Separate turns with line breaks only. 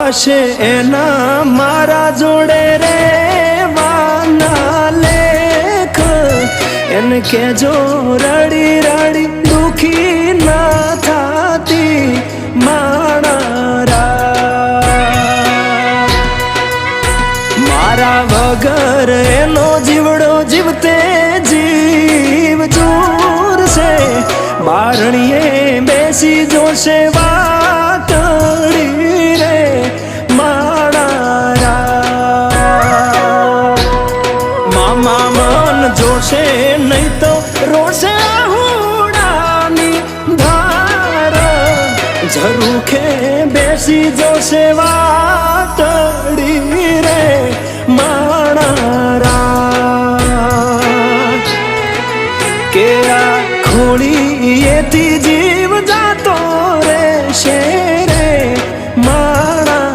હશે એના મારા જોડે રે વાના લેખ એને કેજો રડી રડી દુખી ના થાતી મારા વગર એનો જીવડો જીવતે જીવ જૂર છે બારણીએ બેસી જોશે વાતડી રે મારા મામા મન જોશે નહીં તો રોશે હુડાની ધાર ઝરૂખે બેસી જોશે વા